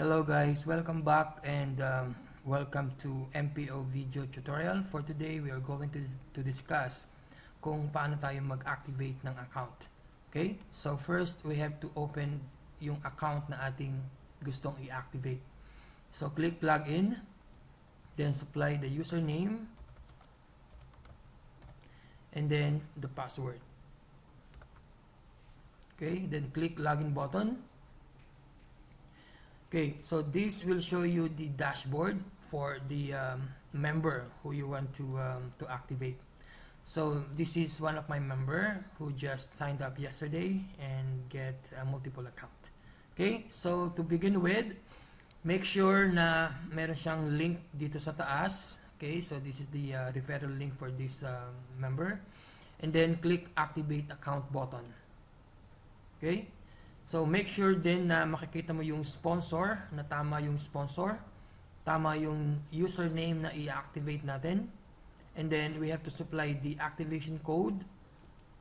Hello guys, welcome back and welcome to MPO video tutorial. For today, we are going to discuss kung paano tayo mag-activate ng account. Okay? So first, we have to open yung account na ating gustong i-activate. So click login, then supply the username, and then the password. Okay? Then click login button. Okay, so this will show you the dashboard for the member who you want to activate. So this is one of my member who just signed up yesterday and get a multiple account. Okay, so to begin with, make sure na meron siyang link dito sa taas. Okay, so this is the referral link for this member. And then click activate account button. Okay. So, make sure din na makikita mo yung sponsor, na tama yung sponsor, tama yung username na i-activate natin, and then we have to supply the activation code,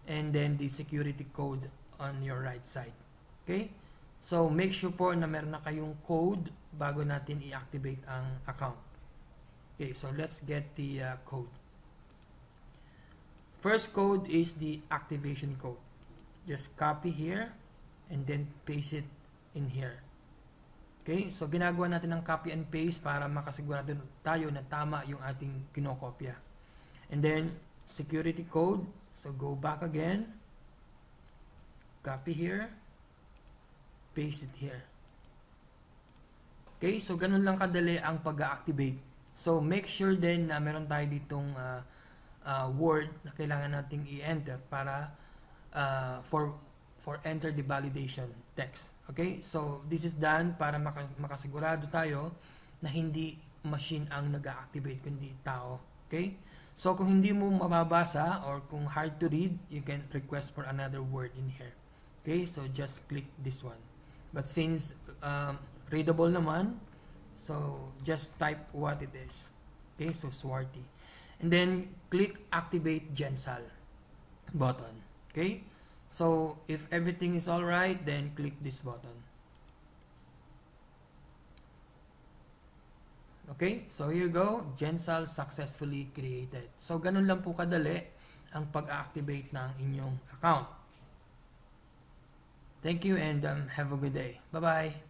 and then the security code on your right side. Okay? So, make sure po na meron na kayong code bago natin i-activate ang account. Okay, so let's get the code. First code is the activation code. Just copy here, and then paste it in here. Okay? So, ginagawa natin ng copy and paste para makasigurado tayo na tama yung ating kinokopya. And then, security code. So, go back again. Copy here. Paste it here. Okay? So, ganun lang kadali ang pag-activate. So, make sure din na meron tayo ditong word na kailangan nating i-enter para for enter the validation text. Okay? So, this is done para makasigurado tayo na hindi machine ang nag-activate kundi tao. Okay? So, kung hindi mo mababasa or kung hard to read, you can request for another word in here. Okay? So, just click this one. But since readable naman, so just type what it is. Okay? So, Swarty. And then, click activate Gensal button. Okay? So, if everything is alright, then click this button. Okay, so here you go. Gensal successfully created. So, ganun lang po kadali ang pag-activate ng inyong account. Thank you and have a good day. Bye-bye.